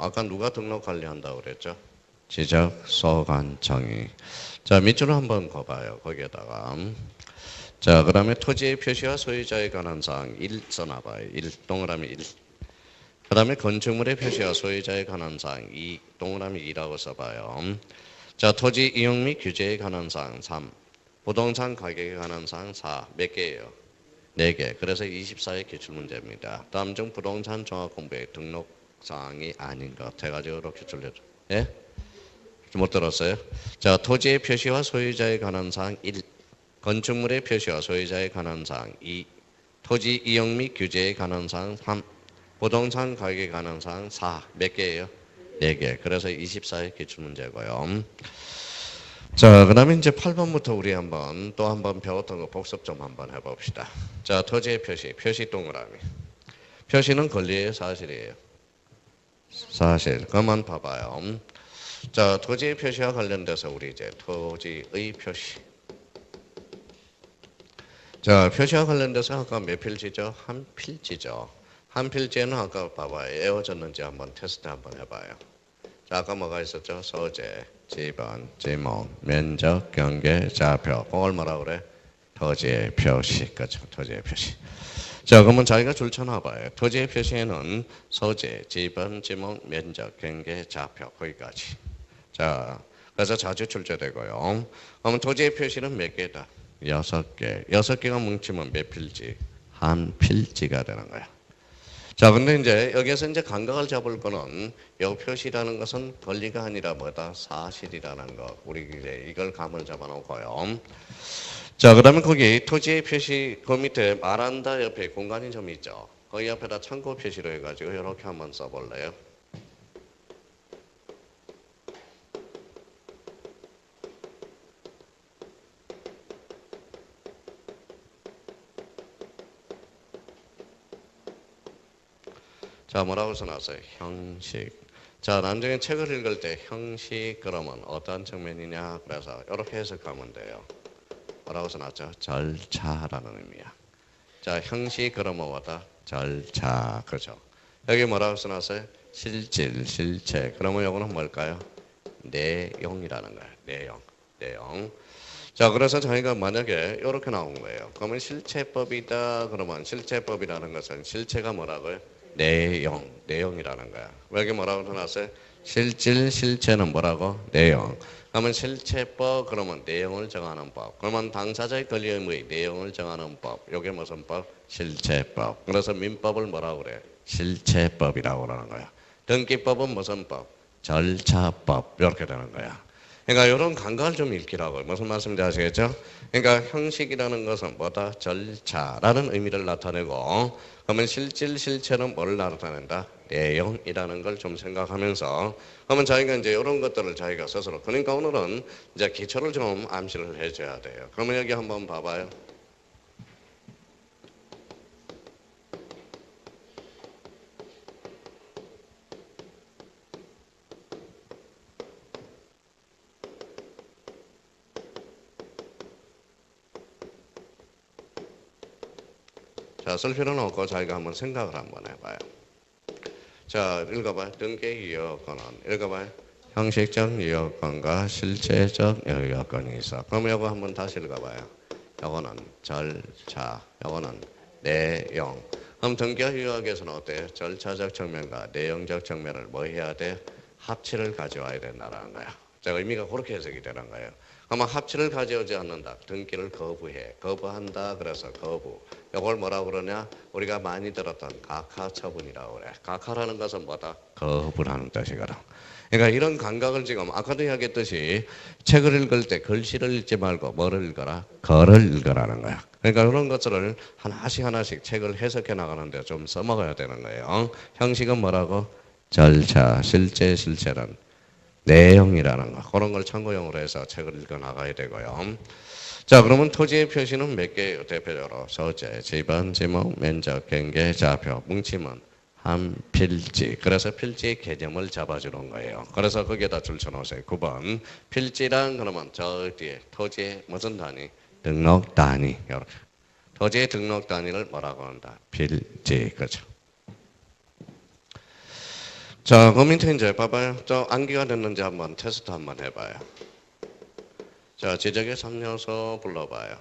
아까 누가 등록 관리한다고 그랬죠? 지적소관청이. 자, 밑줄을 한번 봐봐요. 거기에다가. 자, 그 다음에 토지의 표시와 소유자에 관한 사항 1 써놔봐요. 1, 동그라미 1. 그 다음에 건축물의 표시와 소유자에 관한 사항 2, 동그라미 2라고 써봐요. 자, 토지 이용 및 규제에 관한 사항 3, 부동산 가격에 관한 사항 4, 몇 개예요? 4개. 그래서 24의 기출문제입니다. 다음 중 부동산 종합공부의 등록 사항이 아닌 것 해가지고 이렇게 줄여줘. 예? 못 들었어요? 자, 토지의 표시와 소유자에 관한 사항 1, 건축물의 표시와 소유자에 관한 사항 2, 토지 이용 및 규제에 관한 사항 3, 부동산 가격에 관한 사항 4, 몇 개예요? 4개. 그래서 24의 기출문제고요. 자, 그 다음에 이제 8번부터 우리 또 한번 배웠던 거 복습 좀 한번 해봅시다. 자, 토지의 표시, 표시 동그라미. 표시는 권리예요, 사실이에요? 사실. 그만 봐봐요. 자, 토지의 표시와 관련돼서 우리 이제 토지의 표시. 자, 표시와 관련돼서 아까 몇 필지죠? 한 필지죠. 한 필지에는 아까 봐봐요. 에워졌는지 한번 테스트 한번 해봐요. 자, 아까 뭐가 있었죠? 소재, 지번, 지목, 면적, 경계, 좌표. 그걸 뭐라고 그래? 토지의 표시. 그렇죠? 토지의 표시. 자, 그러면 자기가 줄 쳐놔봐요. 토지의 표시에는 소재, 지번, 지목, 면적, 경계, 좌표. 거기까지. 자, 그래서 자주 출제되고요. 그러면 토지의 표시는 몇 개다? 6개. 6개가 뭉치면 몇 필지? 한 필지가 되는 거야. 자, 근데 이제 여기에서 이제 감각을 잡을 거는 이 표시라는 것은 권리가 아니라 뭐다? 사실이라는 거. 우리 이제 이걸 감을 잡아놓고요. 자, 그 다음에 거기 토지의 표시 그 밑에 말한다 옆에 공간이 좀 있죠. 거기 옆에다 참고 표시로 해가지고 이렇게 한번 써볼래요. 자, 뭐라고 써놨어요? 형식. 자, 나중에 책을 읽을 때 형식 그러면 어떤 측면이냐? 그래서 이렇게 해석하면 돼요. 뭐라고 써놨죠? 절차라는 의미야. 자, 형식 그러면 뭐다? 절차. 그렇죠? 여기 뭐라고 써놨어요? 실질, 실체. 그러면 이거는 뭘까요? 내용이라는 거예요. 내용. 자, 그래서 저희가 만약에 이렇게 나온 거예요. 그러면 실체법이다. 그러면 실체법이라는 것은 실체가 뭐라고요? 내용이라는 거야. 여기 뭐라고 써놨어요? 실질, 실체는 뭐라고? 내용. 그러면 실체법, 그러면 내용을 정하는 법. 그러면 당사자의 권리 의무의 내용을 정하는 법. 이게 무슨 법? 실체법. 그래서 민법을 뭐라고 그래? 실체법이라고 그러는 거야. 등기법은 무슨 법? 절차법. 이렇게 되는 거야. 그러니까 이런 감각을 좀 읽기라고. 무슨 말씀인지 아시겠죠? 그러니까 형식이라는 것은 뭐다? 절차라는 의미를 나타내고, 그러면 실질, 실체는 뭘 나타낸다? 내용이라는 걸 좀 생각하면서, 그러면 자기가 이제 이런 것들을 자기가 스스로, 그러니까 오늘은 이제 기초를 좀 암시를 해줘야 돼요. 그러면 여기 한번 봐봐요. 자, 쓸 필요는 없고 자기가 한번 생각을 한번 해봐요. 자, 읽어봐요. 등기 유효권은. 읽어봐요. 형식적 유효권과 실체적 유효권이 있어. 그럼 이거 한번 다시 읽어봐요. 이거는 절차, 이거는 내용. 그럼 등기와 유효하기 위해서는 어때요? 절차적 측면과 내용적 측면을 뭐 해야 돼? 합치를 가져와야 된다는 거야. 자, 의미가 그렇게 해석이 되는 거예요. 그러면 합치를 가져오지 않는다. 등기를 거부해. 거부한다. 그래서 거부. 이걸 뭐라고 그러냐? 우리가 많이 들었던 각하처분이라고 그래. 각하라는 것은 뭐다? 거부라는 뜻이거든. 그러니까 이런 감각을 지금 아까도 이야기했듯이 책을 읽을 때 글씨를 읽지 말고 뭐를 읽어라? 글을 읽으라는 거야. 그러니까 이런 것들을 하나씩 책을 해석해 나가는데 좀 써먹어야 되는 거예요. 형식은 뭐라고? 절차, 실체는 내용이라는 거. 그런 걸 참고용으로 해서 책을 읽어 나가야 되고요. 자, 그러면 토지의 표시는 몇 개예요? 대표적으로 소재, 지번, 지목, 면적, 경계, 좌표, 뭉치면 한 필지. 그래서 필지의 개념을 잡아주는 거예요. 그래서 거기에다 줄 쳐놓으세요. 9번. 필지란 그러면 저 뒤에 토지의 무슨 단위? 등록 단위. 이렇게. 토지의 등록 단위를 뭐라고 한다? 필지. 그렇죠. 자, 그 밑에 이제 봐봐요. 저 암기가 됐는지 한번 테스트 한번 해봐요. 자, 제적의 3요소 불러봐요.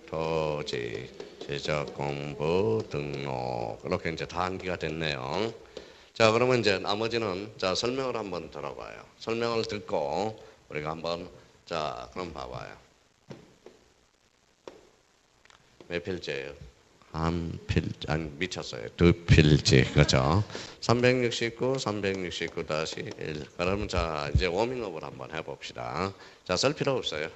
토지, 제적, 공부, 등록. 이렇게 이제 다 암기가 됐네요. 자, 그러면 이제 나머지는 자, 설명을 한번 들어봐요. 설명을 듣고 우리가 한번 자, 그럼 봐봐요. 몇 필지예요? 한 필, 아니 미쳤어요. 두 필지, 그렇죠? 369, 369-1. 그러면 자, 이제 워밍업을 한번 해봅시다. 자, 쓸 필요 없어요.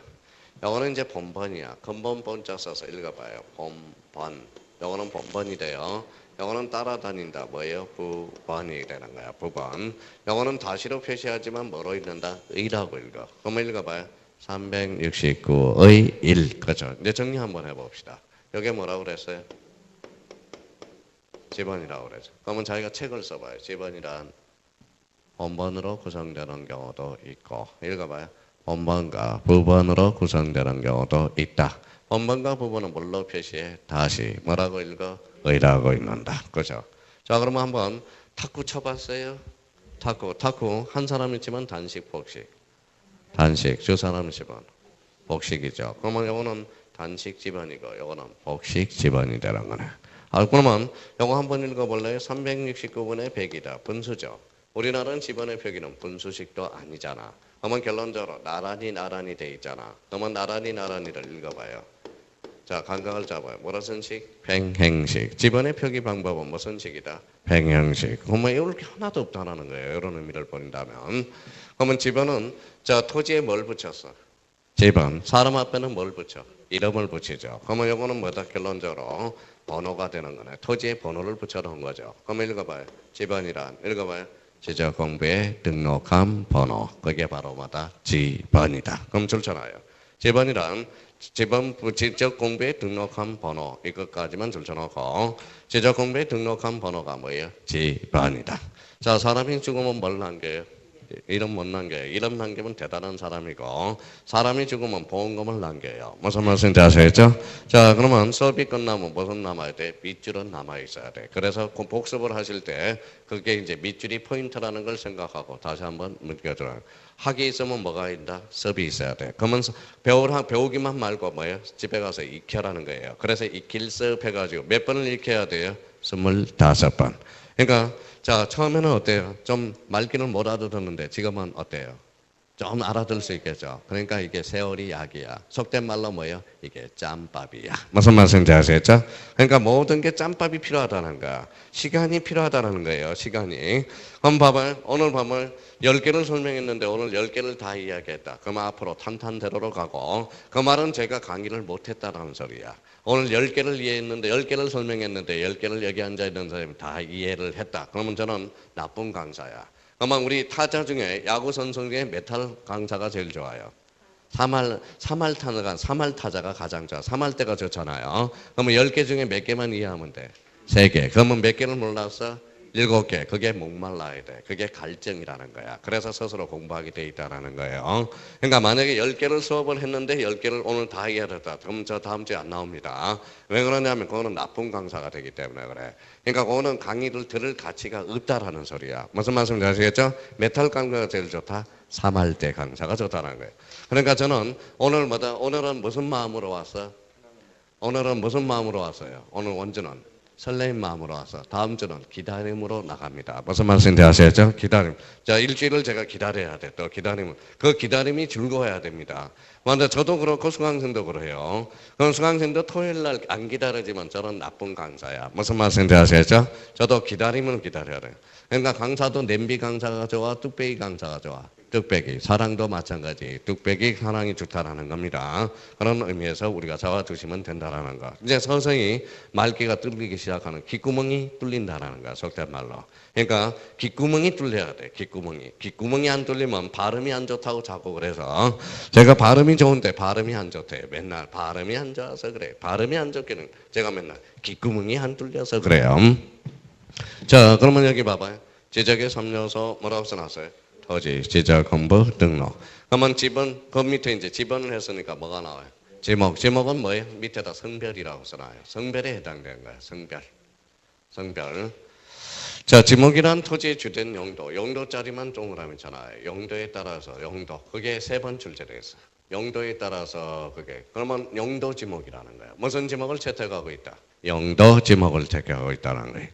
요거는 이제 본번이야. 근본 본자 써서 읽어봐요. 본번. 요거는 본번이 돼요. 요거는 따라다닌다. 뭐예요? 부번이 되는 거야. 부번. 요거는 다시로 표시하지만 뭐로 읽는다? 의라고 읽어. 그러면 읽어봐요. 369의 1. 그렇죠? 이제 정리 한번 해봅시다. 여기 뭐라고 그랬어요? 지번이라고 그러죠. 그러면 자기가 책을 써봐요. 지번이란 본번으로 구성되는 경우도 있고, 읽어봐요. 본번과 부번으로 구성되는 경우도 있다. 본번과 부번은 뭘로 표시해? 다시 뭐라고 읽어? 의라고 읽는다. 그죠? 자, 그러면 한번 탁구 쳐봤어요? 탁구 한 사람 있지만 단식 복식. 단식 두 사람 집안 복식이죠. 그러면 이거는 단식 집안이고 이거는 복식 집안이 되는 거네. 그러면 이거 한번 읽어볼래요? 369분의 100이다. 분수죠. 우리나라는 집안의 표기는 분수식도 아니잖아. 그러면 결론적으로 나란히 돼 있잖아. 그러면 나란히를 읽어봐요. 자, 감각을 잡아요. 뭐라 선식? 횡행식. 집안의 표기 방법은 무슨 식이다? 횡행식. 그러면 이럴 게 하나도 없다는 거예요. 이런 의미를 본다면. 그러면 집안은 자, 토지에 뭘 붙였어? 집안. 사람 앞에는 뭘 붙여? 이름을 붙이죠. 그러면 이거는 뭐다? 결론적으로 번호가 되는 거네. 토지에 번호를 붙여놓은 거죠. 그러면 읽어봐요. 집안이란 읽어봐요. 지적 공부에 등록한 번호. 그게 바로 뭐다? 집안이다. 그럼 좋잖아요. 집안이란 지적 공부에 등록한 번호. 이것까지만 줄쳐놓고 지적 공부에 등록한 번호가 뭐예요? 집안이다. 자, 사람이 죽으면 뭘 남겨요? 이름 못 남겨요. 이름 남기면 대단한 사람이고 사람이 죽으면 보험금을 남겨요. 무슨 말씀인지 아시겠죠? 자, 그러면 수업이 끝나면 무슨 남아야 돼? 밑줄은 남아 있어야 돼. 그래서 복습을 하실 때 그게 이제 밑줄이 포인트라는 걸 생각하고 다시 한번 느껴줘요. 학이 있으면 뭐가 있다? 수업이 있어야 돼. 그러면 배우기만 말고 뭐예요? 집에 가서 익혀라는 거예요. 그래서 익힐 수업 해가지고 몇 번을 익혀야 돼요? 25번. 그러니까 자, 처음에는 어때요? 좀 말귀는 못 알아듣는데 지금은 어때요? 좀 알아들 수 있겠죠. 그러니까 이게 세월이 약이야. 속된 말로 뭐예요? 이게 짬밥이야. 무슨 말씀인지 아시겠죠? 그러니까 모든 게 짬밥이 필요하다는 거야. 시간이 필요하다는 거예요. 시간이. 그럼 봐봐요. 오늘 밤을 10개를 설명했는데 오늘 10개를 다 이야기했다. 그럼 앞으로 탄탄대로로 가고 그 말은 제가 강의를 못했다는 소리야. 오늘 10개를 이해했는데 10개를 설명했는데 10개를 여기 앉아있는 사람이 다 이해를 했다. 그러면 저는 나쁜 강사야. 아마 우리 타자 중에 야구 선수 중에 메탈 강사가 제일 좋아요. 3할 타자가 가장 좋아. 3할때가 좋잖아요. 그러면 10개 중에 몇 개만 이해하면 돼? 3개. 그러면 몇 개를 몰랐어? 7개. 그게 목말라야 돼. 그게 갈증이라는 거야. 그래서 스스로 공부하게 돼 있다는 거예요. 그러니까 만약에 10개를 수업을 했는데 10개를 오늘 다 이해했다. 그럼 저 다음 주에 안 나옵니다. 왜 그러냐면 그거는 나쁜 강사가 되기 때문에 그래. 그러니까 그거는 강의를 들을 가치가 없다라는 소리야. 무슨 말씀인지 아시겠죠? 메탈 강사가 제일 좋다. 3할때 강사가 좋다는 거예요. 그러니까 저는 오늘은 무슨 마음으로 왔어? 오늘은 무슨 마음으로 왔어요? 오늘 원주는 설레임 마음으로 와서 다음 주는 기다림으로 나갑니다. 무슨 말씀인지 아시겠죠? 기다림. 자, 일주일을 제가 기다려야 돼. 또 기다림은 그 기다림이 즐거워야 됩니다. 먼저 저도 그렇고 수강생도 그래요. 그럼 수강생도 토요일 날 안 기다리지만 저는 나쁜 강사야. 무슨 말씀인지 아시겠죠? 저도 기다림을 기다려야 돼요. 그러니까 강사도 냄비 강사가 좋아, 뚝배기 강사가 좋아. 뚝배기, 사랑도 마찬가지. 뚝배기 사랑이 좋다라는 겁니다. 그런 의미에서 우리가 잡아두시면 된다라는 거. 이제 서서히 말귀가 뚫리기 시작하는 귓구멍이 뚫린다라는 거야. 속된 말로. 그러니까 귓구멍이 뚫려야 돼. 귓구멍이 안 뚫리면 발음이 안 좋다고 자꾸 그래서 제가 발음이 좋은데 발음이 안 좋대. 맨날 발음이 안 좋아서 그래. 발음이 안 좋기는 제가 맨날 귓구멍이 안 뚫려서 그래요. 자, 그러면 여기 봐봐요. 제적의 3요소 뭐라고 써놨어요? 토지, 지적, 공부, 등록. 그러면 집은 그 밑에 이제 집원을 했으니까 뭐가 나와요? 제목은 뭐예요? 밑에다 성별이라고 써놔요. 성별에 해당되는 거예요. 성별. 자, 지목이란 토지의 주된 용도, 용도짜리만 동그라미잖아요. 용도에 따라서 용도, 그게 세 번 출제되어 있어요. 용도에 따라서 그게 그러면 용도 지목이라는 거예요. 무슨 지목을 채택하고 있다? 용도 지목을 채택하고 있다는 거예요.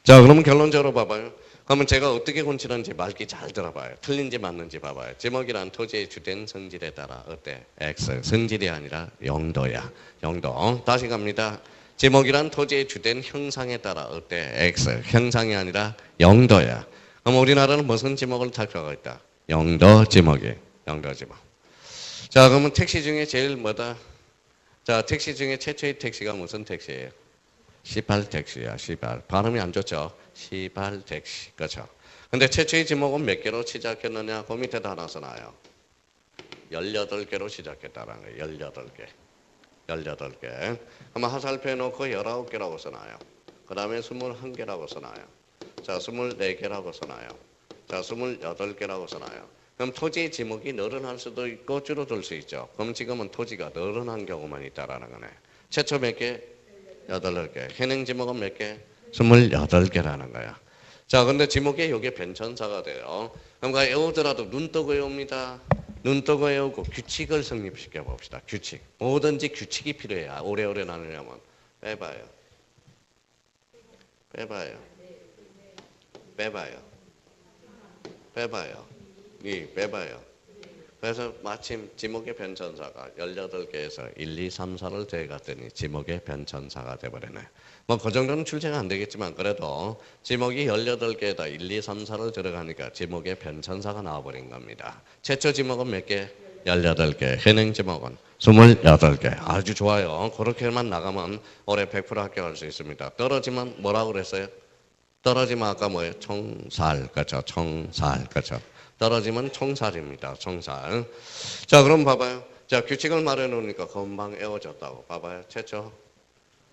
자, 그러면 결론적으로 봐봐요. 그러면 제가 어떻게 군치는지 말기 잘 들어봐요. 틀린지 맞는지 봐봐요. 지목이란 토지의 주된 성질에 따라 어때? X. 성질이 아니라 용도야. 용도. 다시 갑니다. 지목이란 토지의 주된 형상에 따라 어때? X. 형상이 아니라 용도야. 그럼 우리나라는 무슨 지목을 택하고 있다? 용도 지목이에요. 용도 지목. 자, 그러면 택시 중에 제일 뭐다? 자, 택시 중에 최초의 택시가 무슨 택시예요? 시발 택시야, 시발. 발음이 안 좋죠? 시발 택시. 그렇죠? 근데 최초의 지목은 몇 개로 시작했느냐? 그 밑에다 하나 써놔요. 18개로 시작했다는 거예요. 18개. 18개. 한번 화살표에 놓고 19개라고 써놔요. 그 다음에 21개라고 써놔요. 자, 24개라고 써놔요. 자, 28개라고 써놔요. 그럼 토지의 지목이 늘어날 수도 있고 줄어들 수 있죠. 그럼 지금은 토지가 늘어난 경우만 있다라는 거네. 최초 몇 개? 8개. 현행 지목은 몇 개? 28개라는 거야. 자, 근데 지목에 이게 변천사가 돼요. 그러니까 외우더라도 눈 뜨고 외웁니다. 눈 뜨고 외우고 규칙을 성립시켜 봅시다. 규칙. 뭐든지 규칙이 필요해요. 오래오래 나누려면. 빼봐요. 빼봐요. 빼봐요. 빼봐요. 빼봐요. 그래서 마침 지목의 변천사가 18개에서 1, 2, 3, 4를 더해갔더니 지목의 변천사가 돼버리네. 뭐 그 정도는 출제가 안 되겠지만 그래도 지목이 18개에다 1, 2, 3, 4를 들어가니까 지목의 변천사가 나와버린 겁니다. 최초 지목은 몇 개? 18개. 현행 지목은 28개. 아주 좋아요. 그렇게만 나가면 올해 100% 합격할 수 있습니다. 떨어지면 뭐라고 그랬어요? 떨어지면 아까 뭐예요? 총살. 그렇죠? 총살. 그렇죠? 떨어지면 총살입니다. 총살. 자, 그럼 봐봐요. 자, 규칙을 말해 놓으니까 금방 외워졌다고. 봐봐요. 최초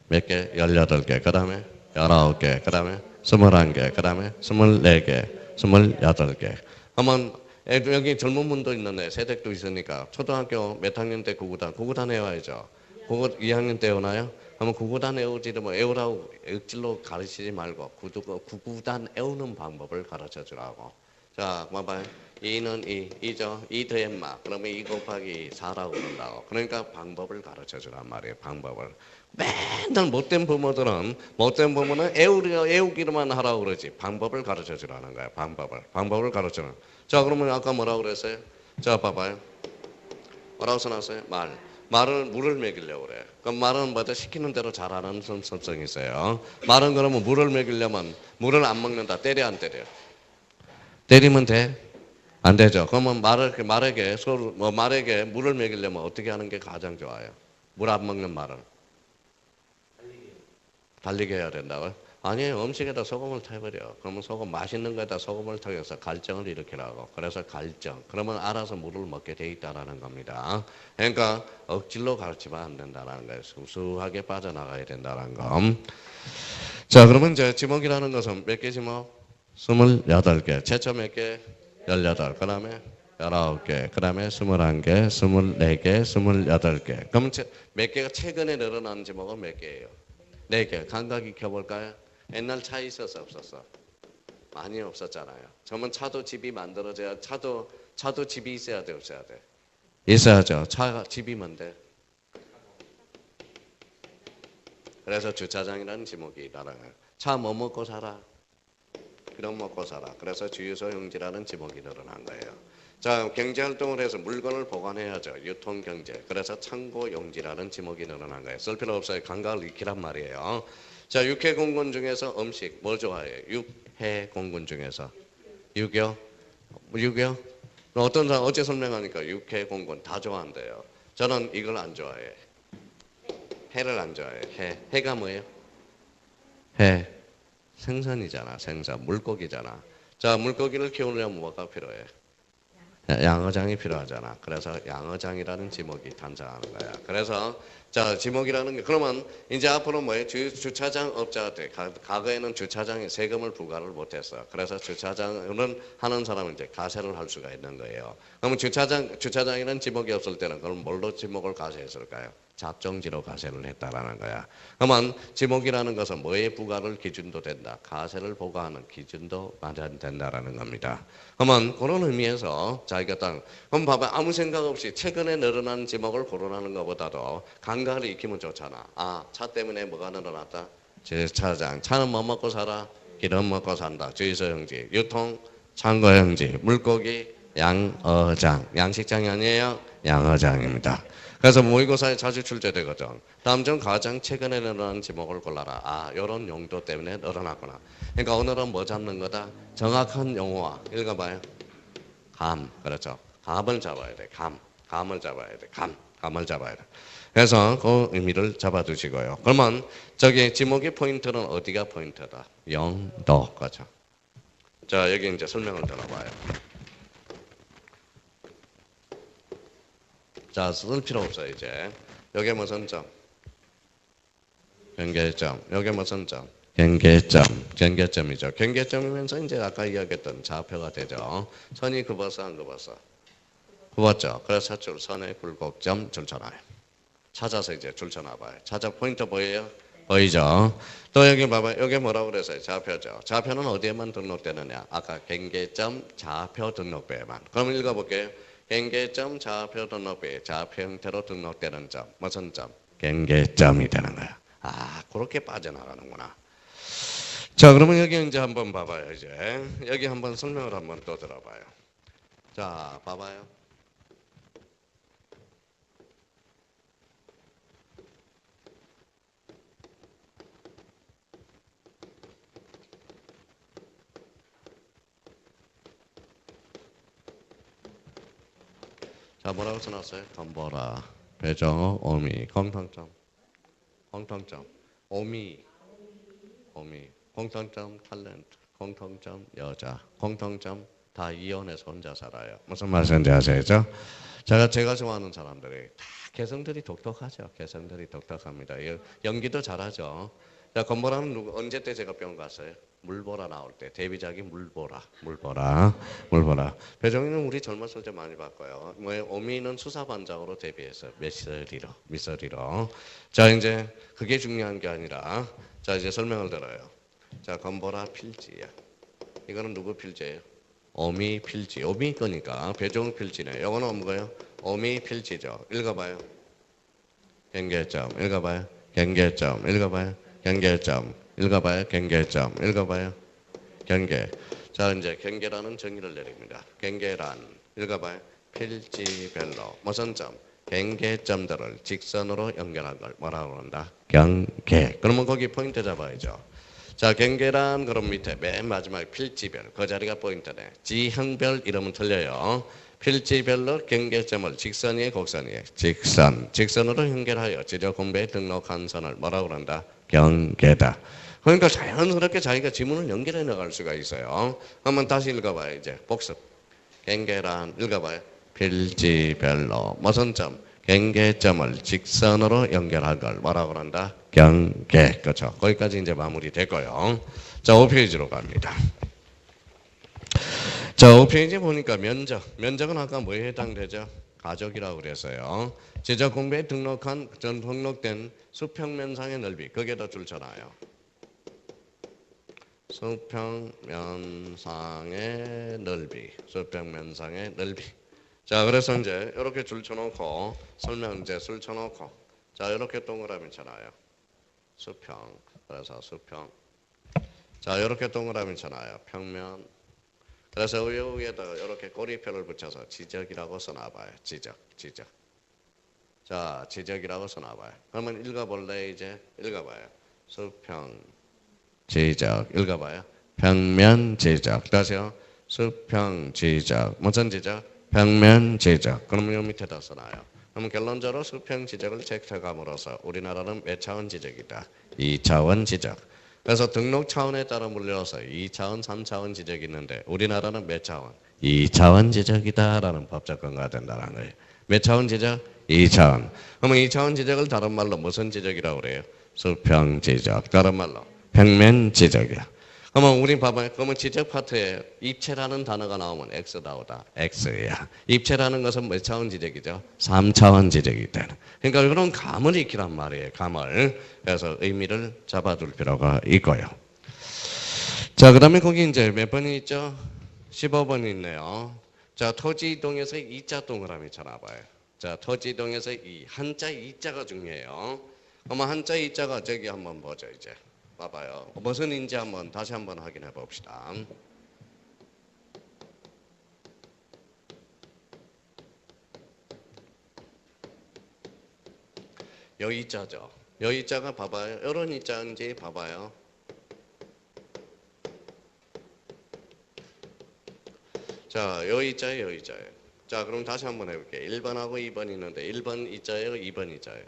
몇 개? 18개. 그 다음에 19개. 그 다음에 21개. 그 다음에 24개. 28개. 그러면 여기 젊은 분도 있는데 세댁도 있으니까 초등학교 몇 학년 때 구구단 외워야죠. 2학년 때 외우나요? 그러면 구구단 외우지도 뭐 외우라고 억지로 가르치지 말고 구구단 외우는 방법을 가르쳐 주라고. 자, 봐봐요. 2는 2죠. 2 더한 마. 그러면 2 곱하기 4라고 그런다고. 그러니까 방법을 가르쳐 주란 말이에요. 방법을. 맨날 못된 부모들은 못된 부모는 외우기로만 하라고 그러지. 방법을 가르쳐 주라는 거예요. 방법을 가르쳐 주는. 자, 그러면 아까 뭐라고 그랬어요? 자, 봐봐요. 뭐라고 써놨어요? 말을 물을 먹이려고 그래. 그럼 말은 뭐다 시키는 대로 잘하는 습성이 있어요. 말은 그러면 물을 먹이려면 물을 안 먹는다. 때려 안 때려? 때리면 돼? 안 되죠. 그러면 말에게 물을 먹이려면 어떻게 하는 게 가장 좋아요? 물 안 먹는 말은 달리게 해야 된다고요? 아니에요. 음식에다 소금을 타버려. 그러면 맛있는 거에다 소금을 타서 갈증을 일으키라고. 그래서 갈증. 그러면 알아서 물을 먹게 돼 있다라는 겁니다. 그러니까 억지로 가르치면 안 된다는 거예요. 수수하게 빠져나가야 된다는 거. 자, 그러면 이제 지목이라는 것은 몇 개 지목? 28개. 최초 몇 개? 18. 그 다음에 19개. 그 다음에 21개, 24개, 28개. 그럼 몇 개가 최근에 늘어난 지목은 몇 개예요? 4개. 감각 익혀볼까요? 옛날 차 있었어 없었어? 많이 없었잖아요. 그러면 차도 집이 만들어져야 차도 집이 있어야 돼 없어야 돼? 있어야죠. 차가 집이 뭔데? 그래서 주차장이라는 지목이 있다는 거예요. 차 뭐 먹고 살아? 그럼 먹고 살아. 그래서 주유소 용지라는 지목이 늘어난 거예요. 자, 경제활동을 해서 물건을 보관해야죠. 유통경제. 그래서 창고 용지라는 지목이 늘어난 거예요. 쓸 필요 없어요. 감각을 익히란 말이에요. 자, 육해공군 중에서 음식 뭐 좋아해요? 육해공군 중에서 유교? 어떤 사람 어제 설명하니까 육해공군 다 좋아한대요. 저는 이걸 안 좋아해. 해를 안 좋아해. 해가 뭐예요? 해. 생선이잖아. 생선. 물고기잖아. 자, 물고기를 키우려면 뭐가 필요해? 양어장이 필요하잖아. 그래서 양어장이라는 지목이 탄생하는 거야. 그래서 자, 지목이라는 게 그러면 이제 앞으로 뭐예요? 주차장 업자들 과거에는 주차장에 세금을 부과를 못했어요. 그래서 주차장을 하는 사람은 이제 가세를 할 수가 있는 거예요. 그러면 주차장에는 지목이 없을 때는 그럼 뭘로 지목을 가세했을까요? 잡종지로 가세를 했다라는 거야. 그러면 지목이라는 것은 뭐에 부과를 기준도 된다. 가세를 부과하는 기준도 마련된다라는 겁니다. 그러면 그런 의미에서 자기가 그럼 봐봐 아무 생각 없이 최근에 늘어난 지목을 거론하는 것보다도 감각을 익히면 좋잖아. 아, 차 때문에 뭐가 늘어났다? 주차장. 차는 뭐 먹고 살아? 기름 먹고 산다. 주유소 형지. 유통, 창고 형지. 물고기, 양어장. 양식장이 아니에요? 양어장입니다. 그래서 모의고사에 자주 출제되거든. 다음 중 가장 최근에 늘어난 지목을 골라라. 아, 이런 용도 때문에 늘어났구나. 그러니까 오늘은 뭐 잡는 거다? 정확한 용어와 읽어봐요. 감, 그렇죠. 감을 잡아야 돼. 감을 잡아야 돼. 감을 잡아야 돼. 그래서 그 의미를 잡아두시고요. 그러면 저기 지목의 포인트는 어디가 포인트다? 영도, 그렇죠. 자, 여기 이제 설명을 들어봐요. 자, 쓸 필요 없어요, 이제. 여기 무슨 점? 경계점. 여기 무슨 점? 경계점. 경계점이죠. 경계점이면서 이제 아까 이야기했던 좌표가 되죠. 선이 굽어서 안 굽어서? 굽었죠. 그래서 선의 굴곡점 줄쳐놔요. 찾아서 이제 줄쳐놔봐요. 찾아 포인트 보여요? 보이죠? 또 여기 봐봐요. 여기 뭐라고 그랬어요? 좌표죠. 좌표는 어디에만 등록되느냐? 아까 경계점 좌표 등록부에만. 그럼 읽어볼게요. 경계점 좌표 등록부에 좌표 형태로 등록되는 점. 무슨 점? 경계점이 되는 거야. 아, 그렇게 빠져나가는구나. 자, 그러면 여기 이제 한번 봐봐요. 이제 여기 한번 설명을 한번 또 들어봐요. 자, 봐봐요. 자, 뭐라고 써놨어요? 건보라, 배정어, 오미, 공통점, 오미, 공통점 탤런트, 공통점 여자, 공통점 다 이혼해서 혼자 살아요. 무슨 말인지 아시죠? 제가 좋아하는 사람들이 다 개성들이 독특하죠. 개성들이 독특합니다. 연기도 잘하죠. 자, 건보라는 언제 때 제가 병원 갔어요? 물보라 나올 때 데뷔작이 물보라. 배정희는 우리 젊었을 때 많이 봤고요. 오미는 수사반장으로 데뷔했어요. 미스터리로. 자, 이제 그게 중요한 게 아니라 자, 이제 설명을 들어요. 자, 건보라 필지야. 이거는 누구 필지예요? 오미 필지. 오미 거니까 배정 필지네. 이거는 뭐예요? 오미 필지죠. 읽어봐요. 경계점. 읽어봐요. 경계점. 읽어봐요. 경계점. 읽어봐요. 경계점. 읽어봐요. 경계. 자, 이제 경계라는 정의를 내립니다. 경계란 읽어봐요. 필지별로 무슨 점? 경계점들을 직선으로 연결한 걸 뭐라고 한다? 경계. 그러면 거기 포인트 잡아야죠. 자, 경계란 그럼 밑에 맨 마지막 필지별 그 자리가 포인트네. 지형별 이러면 틀려요. 필지별로 경계점을 직선이에 곡선이에 직선으로 연결하여 지적 공부에 등록한 선을 뭐라고 한다? 경계다. 그러니까 자연스럽게 자기가 지문을 연결해 나갈 수가 있어요. 한번 다시 읽어봐요. 이제 복습. 경계란 읽어봐요. 필지별로 무슨 점? 경계점을 직선으로 연결한 걸 뭐라고 한다? 경계. 그렇죠. 거기까지 이제 마무리되고요. 자, 5페이지로 갑니다. 자, 5페이지 보니까 면적은 아까 뭐에 해당되죠? 가족이라고 그랬어요. 지적 공부에 등록된 수평면상의 넓이 거기에다 줄쳐놔요. 수평면상의 넓이. 자, 그래서 이제 이렇게 줄쳐놓고 설명 이제 줄쳐놓고 자, 이렇게 동그라미 쳐놔요. 수평. 그래서 수평. 자, 이렇게 동그라미 쳐놔요. 평면. 그래서 위에다가 이렇게 꼬리표를 붙여서 지적이라고 써놔봐요. 지적. 자, 지적이라고 써놔봐요. 그러면 읽어볼래 이제? 읽어봐요. 수평, 지적. 읽어봐요. 평면, 지적. 다시요. 수평, 지적. 무슨 지적? 평면, 지적. 그러면 요 밑에다 써놔요. 그럼 결론적으로 수평 지적을 채택함으로써 우리나라는 몇 차원 지적이다? 2차원 지적. 그래서 등록 차원에 따라 물려서 2차원, 3차원 지적이 있는데 우리나라는 몇 차원? 2차원 지적이다라는 법적 근거가 된다는 거예요. 몇 차원 지적? 이차원. 그러면 이차원 지적을 다른 말로 무슨 지적이라고 그래요? 수평 지적. 다른 말로 평면 지적이야. 그러면 우리 봐봐요. 그러면 지적 파트에 입체라는 단어가 나오면 X 나오다. X야. 입체라는 것은 몇 차원 지적이죠? 3차원 지적이 되는. 그러니까 이런 감을 익히란 말이에요. 감을. 그래서 의미를 잡아둘 필요가 있고요. 자, 그 다음에 거기 이제 몇 번이 있죠? 15번이 있네요. 자, 토지 이동에서 이자 동그라미 쳐놔봐요. 자, 토지 이동에서 이 한자 이자가 중요해요. 그러면 한자 이자가 저기 한번 보죠 이제. 봐봐요. 무슨 인지 한번 다시 한번 확인해 봅시다. 요 이자죠. 요 이자가 봐봐요. 이런 이자인지 봐봐요. 자, 요 이자예요, 요 이자예요. 자, 그럼 다시 한번 해볼게요. 1번하고 2번 있는데 1번 이자예요, 2번 이자예요?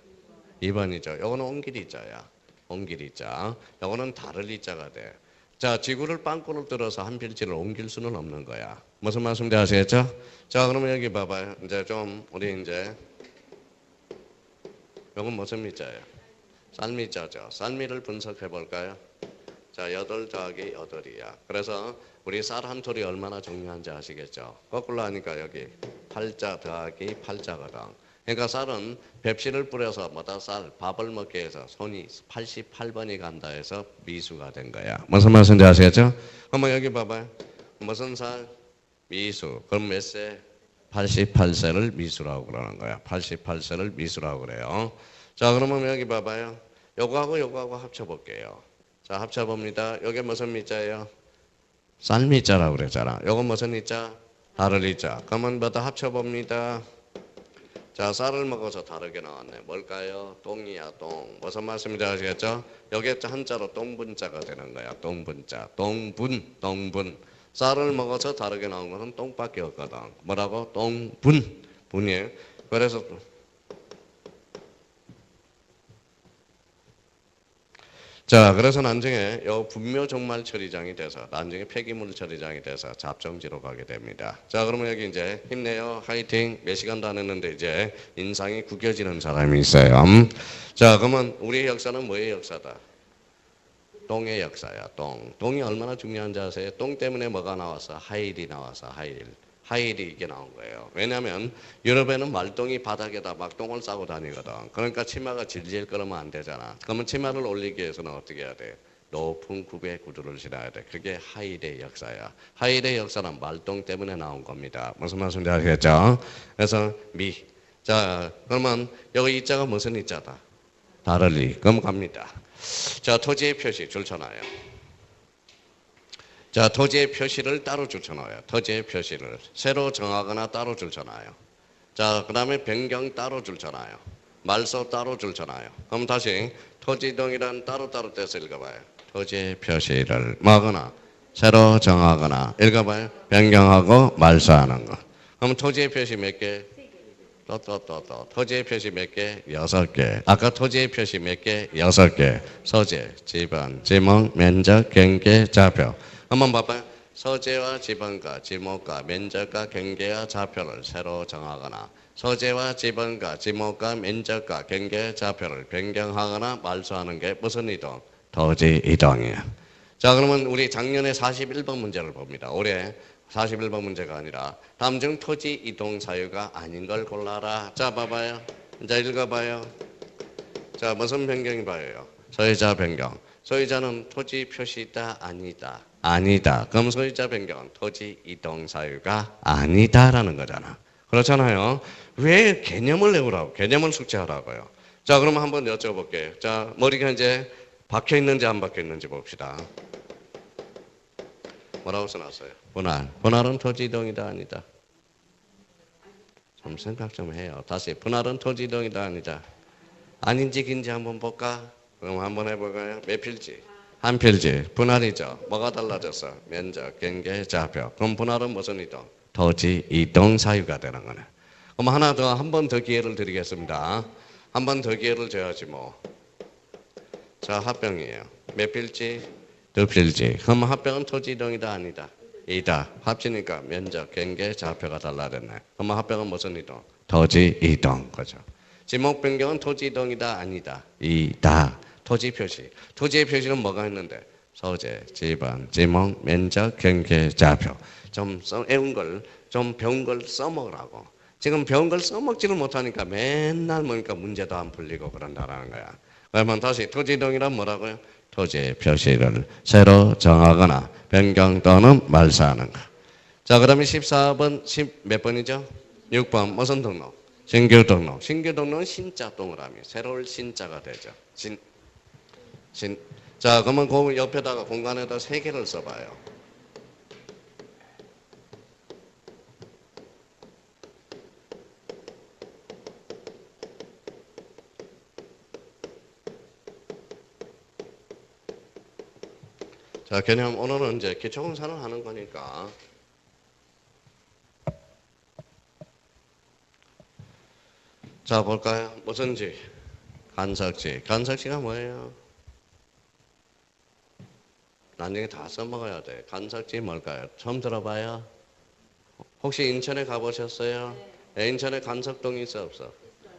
2번 이자. 요거는 옮길 이자야. 옮길 이자. 요거는 다를 이자가 돼. 자, 지구를 빵꾸를 뚫어서 한 필지를 옮길 수는 없는 거야. 무슨 말씀인지 아시겠죠? 자, 그러면 여기 봐봐요. 이제 좀 우리 이제 요건 무슨 미자예요? 쌀미자죠. 쌀미를 분석해 볼까요? 자, 8 더하기 8이야. 그래서 우리 쌀 한 톨이 얼마나 중요한지 아시겠죠? 거꾸로 하니까 여기 8자 더하기 8자거든. 그러니까 쌀은 뱁씨를 뿌려서 뭐다 쌀 밥을 먹게 해서 손이 88번이 간다 해서 미수가 된 거야. 무슨 말씀인지 아시겠죠? 그러면 여기 봐봐요. 무슨 쌀? 미수. 그럼 몇 세? 88세를 미수라고 그러는 거야. 88세를 미수라고 그래요. 자, 그러면 여기 봐봐요. 요거하고 합쳐볼게요. 자, 합쳐봅니다. 요게 무슨 미자예요? 쌀미자라고 그랬잖아. 요건 무슨 미자? 다를 미자. 그러면 뭐다 합쳐봅니다. 자, 쌀을 먹어서 다르게 나왔네. 뭘까요? 똥이야, 똥. 무슨 말씀인지 아시겠죠? 여기에 한자로 똥분자가 되는 거야. 똥분자. 똥분. 쌀을 먹어서 다르게 나온 것은 똥밖에 없거든. 뭐라고? 똥분. 분이에요. 그래서 자, 그래서 나중에 요 분묘 종말 처리장이 돼서 나중에 폐기물 처리장이 돼서 잡정지로 가게 됩니다. 자, 그러면 여기 이제 힘내요. 화이팅. 몇 시간도 안 했는데 이제 인상이 구겨지는 사람이 있어요. 자, 그러면 우리의 역사는 뭐의 역사다? 똥의 역사야. 똥이 얼마나 중요한지 아세요? 똥 때문에 뭐가 나왔어? 하일이 나왔어. 하일이 이게 나온 거예요. 왜냐하면 유럽에는 말똥이 바닥에다 막 똥을 싸고 다니거든. 그러니까 치마가 질질 끓으면 안 되잖아. 그러면 치마를 올리기 위해서는 어떻게 해야 돼? 높은 굽에 구두를 신어야 돼. 그게 하일의 역사야. 하일의 역사는 말똥 때문에 나온 겁니다. 무슨 말씀인지 아시겠죠? 그래서 자, 그러면 여기 이자가 무슨 이자다? 다를리. 그럼 갑니다. 자, 토지의 표시 줄쳐놔요. 자, 토지의 표시를 따로 줄쳐놔요. 토지의 표시를 새로 정하거나 따로 줄쳐놔요. 자, 그 다음에 변경 따로 줄쳐놔요. 말소 따로 줄쳐놔요. 그럼 다시 토지이동이란 따로따로 떼서 읽어봐요. 토지의 표시를 뭐하거나 새로 정하거나 읽어봐요. 변경하고 말소하는 거. 그럼 토지의 표시 몇 개? 또. 토지의 표시 몇 개? 6개. 아까 토지의 표시 몇 개? 6개. 소재, 지번, 지목, 면적, 경계, 좌표. 한번 봐봐요. 소재와 지번과 지목과 면적과 경계와 좌표를 새로 정하거나 소재와 지번과 지목과 면적과 경계, 좌표를 변경하거나 말소하는 게 무슨 이동? 토지 이동이에요. 자, 그러면 우리 작년에 41번 문제를 봅니다. 올해 41번 문제가 아니라 다음 중 토지 이동 사유가 아닌 걸 골라라. 자, 봐봐요. 이제 읽어봐요. 자, 무슨 변경이 봐요? 소유자 변경. 소유자는 토지 표시다 아니다. 아니다. 그럼 소유자 변경은 토지 이동 사유가 아니다라는 거잖아. 그렇잖아요. 왜 개념을 외우라고? 개념을 숙지하라고요. 자, 그러면 한번 여쭤볼게요. 자, 머리가 이제 박혀 있는지 안 박혀 있는지 봅시다. 뭐라고 써놨어요? 분할. 분할은 토지 이동이다 아니다. 좀 생각 좀 해요. 다시 분할은 토지 이동이다 아니다. 아닌지 긴지 한번 볼까? 그럼 한번 해볼까요? 몇 필지? 한 필지. 분할이죠. 뭐가 달라졌어? 면적, 경계, 좌표. 그럼 분할은 무슨 이동? 토지 이동 사유가 되는 거네. 그럼 하나 더, 한 번 더 기회를 드리겠습니다. 한 번 더 기회를 줘야지 뭐. 자, 합병이에요. 몇 필지? 2필지. 그럼 합병은 토지 이동이다 아니다? 이다. 합치니까 면적, 경계, 좌표가 달라졌네. 그럼 합병은 무슨 이동? 토지 이동. 그죠? 지목 변경은 토지 이동이다 아니다. 이다. 토지 표시. 토지의 표시는 뭐가 있는데? 소재, 지번, 지목, 면적, 경계, 좌표. 좀 애운 걸, 좀 배운 걸 써먹으라고. 지금 배운 걸 써먹지를 못하니까 맨날 뭐니까 문제도 안 풀리고 그런다라는 거야. 그러면 다시 토지 이동이란 뭐라고요? 토지의 표시를 새로 정하거나 변경 또는 말소하는 거. 자, 그러면 14번, 몇 번이죠? 6번, 무슨 등록? 신규 등록. 신규 등록은 신자 동그라미. 새로운 신자가 되죠. 자, 그러면 그 옆에다가 공간에다 3개를 써봐요. 자, 개념 오늘은 이제 기초공사를 하는 거니까. 자, 볼까요? 무슨지? 간석지. 간석지가 뭐예요? 나중에 다 써먹어야 돼. 간석지 뭘까요? 처음 들어봐요? 혹시 인천에 가보셨어요? 네. 인천에 간석동이 있어 없어?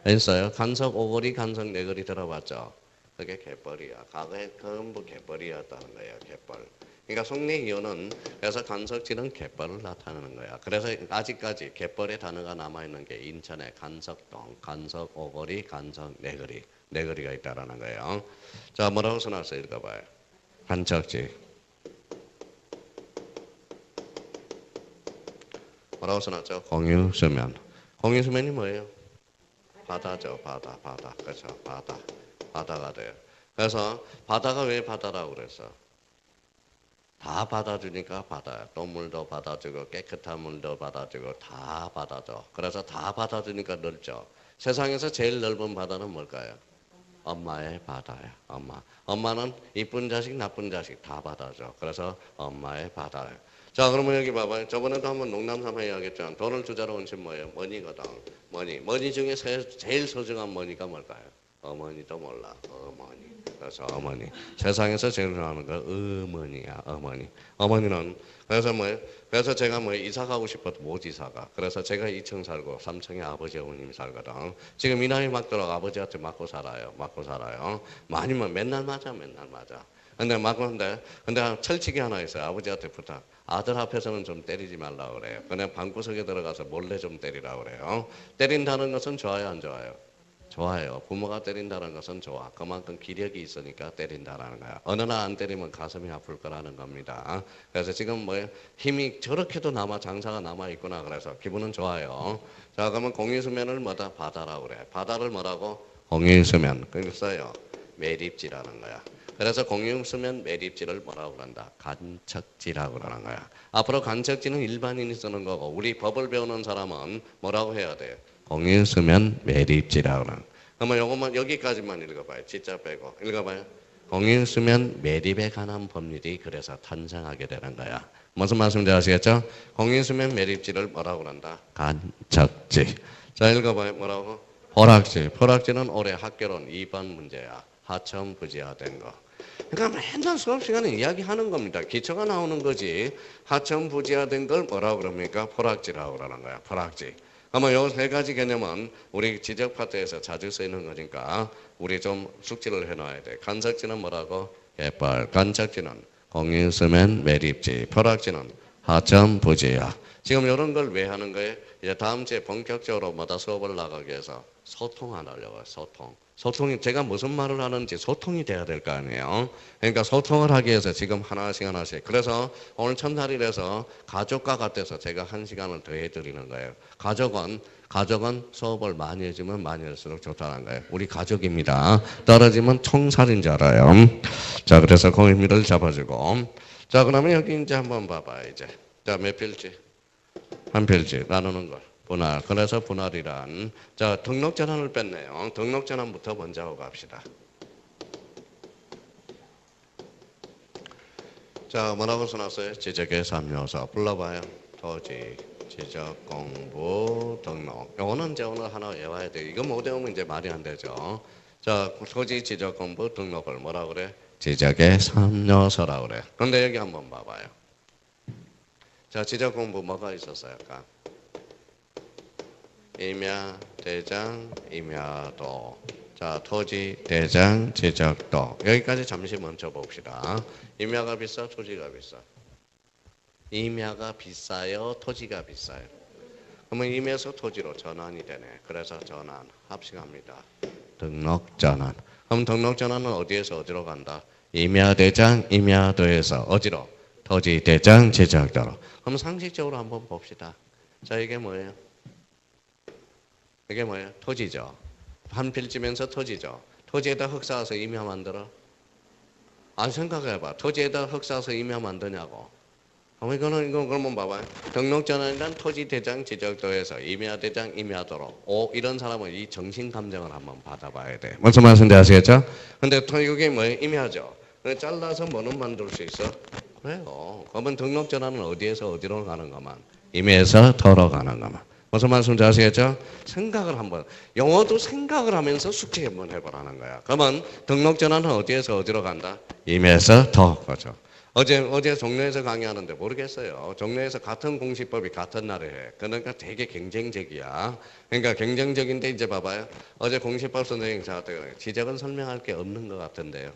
있어요. 간석 오거리, 간석 네거리 들어봤죠? 그게 갯벌이야. 과거에 전부 갯벌이었다는 거예요. 갯벌. 그러니까 속내이유는 그래서 간석지는 갯벌을 나타내는 거야. 그래서 아직까지 갯벌의 단어가 남아있는 게 인천의 간석동, 간석 오거리, 간석 네거리. 네거리가 있다라는 거예요. 자, 뭐라고 써놨어요? 읽어봐요. 간석지. 뭐라고 써놨죠? 공유수면. 공유수면이 뭐예요? 바다죠. 바다. 그렇죠. 바다가 돼요. 그래서 바다가 왜 바다라고 그랬어? 다 받아주니까 바다야. 또 물도 받아주고 깨끗한 물도 받아주고 다 받아줘. 그래서 다 받아주니까 넓죠. 세상에서 제일 넓은 바다는 뭘까요? 엄마의 바다야. 엄마는 이쁜 자식 나쁜 자식 다 받아줘. 그래서 엄마의 바다야. 자, 그러면 여기 봐봐요. 저번에도 한번 농담삼아 이야기했지만 돈을 주자로 온 신 뭐예요? 머니거든. 머니 중에 제일 소중한 머니가 뭘까요? 어머니도 몰라. 어머니. 그래서 어머니. 세상에서 제일 좋아하는 거 어머니야. 어머니는 그래서 뭐예요? 그래서 제가 뭐 이사 가고 싶어도 못 이사가. 그래서 제가 2층 살고 3층에 아버지 어머님이 살거든. 지금 이 나이 막도록 아버지한테 맞고 살아요. 많이면 맨날 맞아. 근데 철칙이 하나 있어요. 아버지한테 부탁. 아들 앞에서는 좀 때리지 말라고 그래요. 그냥 방구석에 들어가서 몰래 좀 때리라고 그래요. 때린다는 것은 좋아요, 안 좋아요? 좋아요. 부모가 때린다는 것은 좋아. 그만큼 기력이 있으니까 때린다라는 거야. 어느 날 안 때리면 가슴이 아플 거라는 겁니다. 그래서 지금 뭐 힘이 저렇게도 장사가 남아 있구나. 그래서 기분은 좋아요. 자, 그러면 공유수면을 뭐다? 바다라고 그래. 바다를 뭐라고? 공유수면. 그랬어요. 매립지라는 거야. 그래서 공유수면 매립지를 뭐라고 그런다? 간척지라고 그러는 거야. 앞으로 간척지는 일반인이 쓰는 거고 우리 법을 배우는 사람은 뭐라고 해야 돼요? 공유수면 매립지라고 그러는 거야. 그러면 요것만 여기까지만 읽어봐요. 지자 빼고 읽어봐요. 공유수면 매립에 관한 법률이 그래서 탄생하게 되는 거야. 무슨 말씀인지 아시겠죠? 공유수면 매립지를 뭐라고 그런다? 간척지. 자, 읽어봐요. 뭐라고? 포락지는 올해 학교론 2번 문제야. 하청 부지화된 거. 그러니까 맨날 수업 시간에 이야기하는 겁니다. 기초가 나오는 거지. 하청 부지화된 걸 뭐라고 그럽니까? 포락지라고 그러는 거야. 포락지. 아마 요 3가지 개념은 우리 지적 파트에서 자주 쓰이는 거니까 우리 좀 숙지를 해놔야 돼. 간석지는 뭐라고? 갯벌. 간척지는 공유수면 매립지. 포락지는 하천 부지화. 지금 이런 걸 왜 하는 거예요? 이제 다음 주에 본격적으로 수업을 나가기 위해서 소통 안 하려고요. 소통이 제가 무슨 말을 하는지 소통이 돼야 될 거 아니에요. 그러니까 소통을 하기 위해서 지금 하나씩. 그래서 오늘 첫날이라서 가족과 같아서 제가 1시간을 더 해드리는 거예요. 가족은 수업을 많이 해주면 많이 할수록 좋다는 거예요. 우리 가족입니다. 떨어지면 총살인 줄 알아요. 자, 그래서 공인미를 잡아주고. 자, 그러면 여기 이제 한번 봐봐요. 이제. 자, 몇 필지? 한 필지 나누는 걸. 분할. 그래서 분할이란. 자, 등록전환을 뺐네요. 등록전환부터 먼저 하고 갑시다. 자, 뭐라고 써놨어요? 지적의 3요소. 불러봐요. 토지, 지적, 공부, 등록. 요거는 이제 오늘 하나 외워야 돼요. 이거 못 외우면 이제 말이 안 되죠. 자, 토지, 지적, 공부, 등록을 뭐라고 그래? 지적의 3요소라고 그래. 그런데 여기 한번 봐봐요. 자, 지적 공부 뭐가 있었어요? 아까? 임야, 대장, 임야도. 자, 토지, 대장, 지적도. 여기까지 잠시 멈춰 봅시다. 임야가 비싸, 토지가 비싸? 임야가 비싸요, 토지가 비싸요? 그러면 임야에서 토지로 전환이 되네. 그래서 전환, 합식합니다. 등록 전환. 그럼 등록 전환은 어디에서 어디로 간다? 임야, 대장, 임야도에서 어디로? 토지, 대장, 지적도로. 그럼 상식적으로 한번 봅시다. 자, 이게 뭐예요? 이게 뭐예요? 토지죠. 한 필지면서 토지죠. 토지에다 흙 쌓아서 임야 만들어? 안 생각해봐. 토지에다 흙 쌓아서 임야 만드냐고. 이거 그러면 봐봐요. 등록전환이란 토지 대장 지적도에서 임야 대장 임야도로. 이런 사람은 이 정신 감정을 한번 받아봐야 돼. 무슨 말씀인지 아시겠죠? 근데 이게 뭐예요? 임야죠. 잘라서 뭐는 만들 수 있어? 그래요. 그러면 등록전환은 어디에서 어디로 가는 거만? 임야에서 도로 가는 거만. 무슨 말씀인지 아시겠죠? 생각을 한번, 영어도 생각을 하면서 숙제 한번 해보라는 거야. 그러면 등록전환은 어디에서 어디로 간다? 임야에서 도. 그렇죠. 어제 종로에서 강의하는데 모르겠어요. 종로에서 같은 공시법이 같은 날에 해. 그러니까 되게 경쟁적이야. 그러니까 경쟁적인데 이제 봐봐요. 어제 공시법 선생님 저한테 지적은 설명할 게 없는 것 같은데요.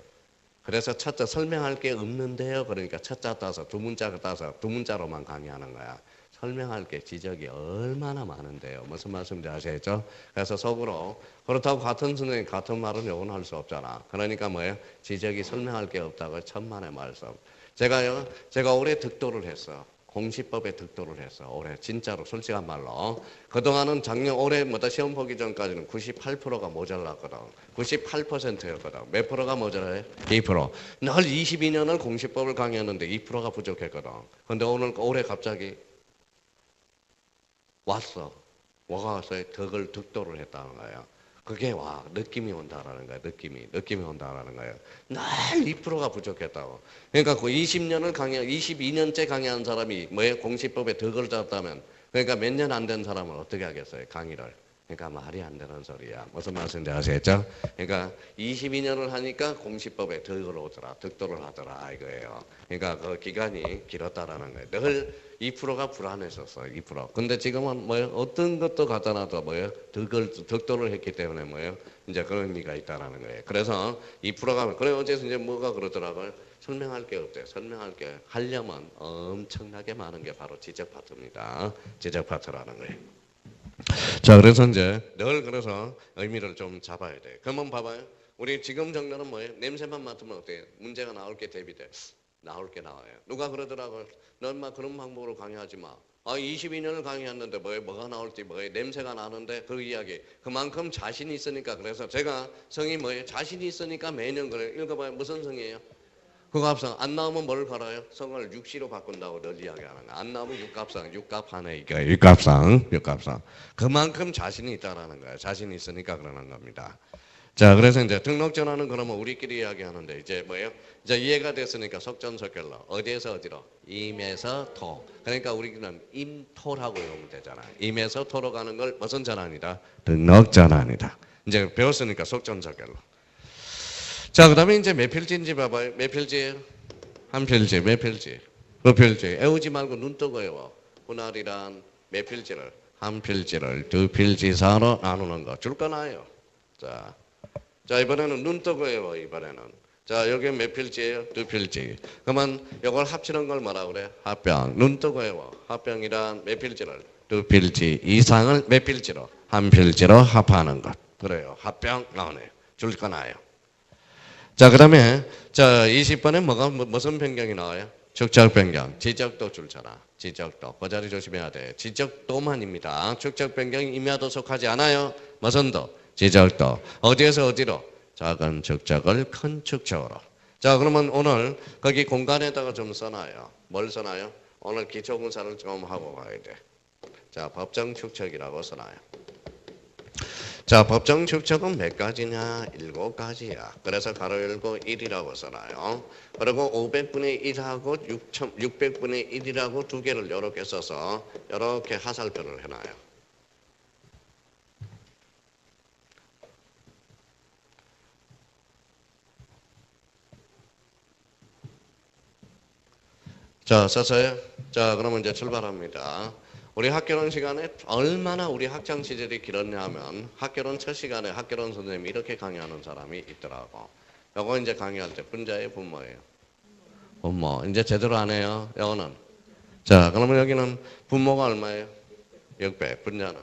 그래서 첫자 설명할 게 없는데요. 그러니까 첫자 따서 두 문자 따서 두 문자로만 강의하는 거야. 설명할 게 지적이 얼마나 많은데요. 무슨 말씀인지 아시겠죠? 그래서 속으로 그렇다고 같은 선생님 같은 말은 요건 할 수 없잖아. 그러니까 뭐예요? 지적이 설명할 게 없다고 천만의 말씀. 제가 올해 득도를 했어. 공시법에 득도를 했어. 올해 진짜로 솔직한 말로. 그동안은 올해 시험 보기 전까지는 98%가 모자랐거든. 98%였거든. 몇 프로가 모자라요? 2%. 늘 22년을 공시법을 강의했는데 2%가 부족했거든. 근데 올해 갑자기 왔어. 와서 득도를 했다는 거예요. 그게 느낌이 온다라는 거예요. 느낌이 온다라는 거예요. 늘 2%가 부족했다고. 그러니까 그 22년째 강의한 사람이 공시법에 덕을 잡다면, 그러니까 몇 년 안 된 사람은 어떻게 하겠어요? 강의를. 그러니까 말이 안 되는 소리야. 무슨 말씀인지 아시겠죠? 그러니까 22년을 하니까 공시법에 득도를 하더라 이거예요. 그러니까 그 기간이 길었다라는 거예요. 늘 2%가 불안했었어. 2%. 근데 지금은 어떤 것도 갖다 놔도 득도를 했기 때문에 이제 그런 의미가 있다라는 거예요. 그래서 2%가 그래 어제 이제 뭐가 그러더라고요. 설명할 게 없대. 설명할 게 하려면 엄청나게 많은 게 바로 지적 파트입니다. 지적 파트라는 거예요. 자, 그래서 이제 늘 그래서 의미를 좀 잡아야 돼. 그러면 봐봐요. 우리 지금 정도는 뭐예요? 냄새만 맡으면 어때요? 문제가 나올 게 대비돼. 나올 게 나와요. 누가 그러더라고요. 넌 막 그런 방법으로 강의하지 마. 22년을 강의했는데 뭐가 나올지 냄새가 나는데 그 이야기. 그만큼 자신이 있으니까 그래서 제가 성이 자신이 있으니까 매년 그래요. 읽어봐요. 무슨 성이에요? 그값상 안 나오면 뭘 걸어요? 성을 육시로 바꾼다고 늘 이야기하는 거야. 안 나오면 육갑상, 육갑하네 이거 육갑상. 그만큼 자신이 있다라는 거예요. 자신이 있으니까 그러는 겁니다. 자, 그래서 이제 등록 전환은 그러면 우리끼리 이야기하는데 이제 이제 이해가 됐으니까 속전속결로 어디에서 어디로? 임에서 토. 그러니까 우리는 임토라고 외우면 되잖아. 임에서 토로 가는 걸 무슨 전환이다? 등록 전환이다. 이제 배웠으니까 속전속결로. 자, 그 다음에 이제 몇 필지인지 봐봐요. 몇 필지예요? 한 필지, 몇 필지? 그 필지. 애우지 말고 눈 뜨고 외워. 분할이란 몇 필지를? 한 필지를 두 필지사로 나누는 거. 줄 거나요? 자, 이번에는 눈 뜨고 외워, 이번에는. 자, 여기 몇 필지예요? 두 필지. 그러면 이걸 합치는 걸 뭐라 그래? 합병. 눈 뜨고 외워. 합병이란 몇 필지를? 두 필지 이상을 몇 필지로? 한 필지로 합하는 것. 그래요. 합병 나오네요. 줄 거나요? 자, 그 다음에, 20번에 무슨 변경이 나와요? 축적 변경. 지적도 줄잖아. 지적도. 그 자리 조심해야 돼. 지적도만입니다. 축적 변경이 임야도 속하지 않아요. 무슨 도? 지적도. 어디에서 어디로? 작은 축적을 큰 축적으로. 자, 그러면 오늘 거기 공간에다가 좀 써놔요. 뭘 써놔요? 오늘 기초군사를 좀 하고 가야 돼. 자, 법정 축적이라고 써놔요. 자, 법정 축적은 몇 가지냐? 7가지야. 그래서 가로 열고 1이라고 써놔요. 그리고 500분의 1하고 600분의 1이라고 두 개를 이렇게 써서 이렇게 하살표를 해놔요. 자, 썼어요? 자, 그러면 이제 출발합니다. 우리 학교론 시간에 얼마나 우리 학창 시절이 길었냐 하면 학교론 첫 시간에 학교론 선생님이 이렇게 강의하는 사람이 있더라고. 요거 이제 강의할 때 분자예요, 분모예요? 분모. 이제 제대로 안 해요. 요거는. 자, 그러면 여기는 분모가 얼마예요? 600. 분자는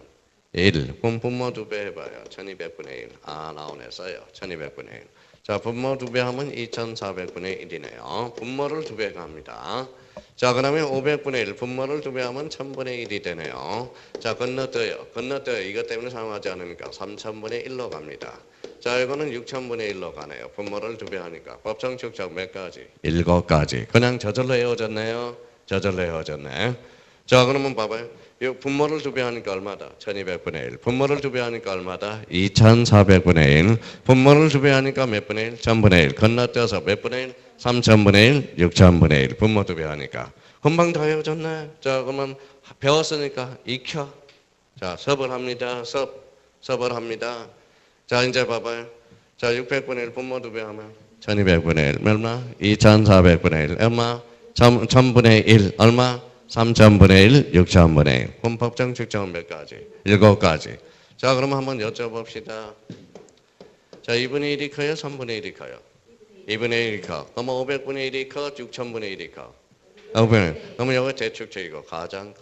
1. 그럼 분모 2배 해봐요. 1200분의 1. 아, 나오네. 써요. 1200분의 1. 자, 분모 2배 하면 2400분의 1이네요. 분모를 2배 갑니다. 자, 그러면 500분의 1. 분모를 2배 하면 1000분의 1이 되네요. 자, 건너뛰어요. 건너뛰어요. 이것 때문에 사용하지 않으니까 3000분의 1로 갑니다. 자, 이거는 6000분의 1로 가네요. 분모를 2배 하니까. 법정 축적 몇 가지? 7가지. 그냥 저절로 헤어졌네요. 저절로 헤어졌네. 자, 그러면 봐봐요. 이 분모를 2배 하니까 얼마다? 1200분의 1. 분모를 2배 하니까 얼마다? 2400분의 1. 분모를 2배 하니까 몇 분의 1? 1000분의 1. 건너뛰어서 몇 분의 1? 3000분의 1, 6000분의 1. 분모 2배 하니까. 금방 다 헤어졌네. 자, 그러면 배웠으니까 익혀. 자, 섭을 합니다. 섭을 합니다. 자, 이제 봐봐요. 자, 600분의 1 분모 2배 하면 1200분의 1. 얼마? 2400분의 1. 얼마? 1000분의 1. 얼마? 3000분의 1, 6000분의 1. 그럼 법정 측정은 몇 가지? 7가지. 자, 그러면 한번 여쭤봅시다. 자, 2분의 1이 커요? 3분의 1이 커요? 2분의 1이 커. 그러면 500분의 1이 커? 6000분의 1이 커? 500. 그러면 이거 대축척이고 가장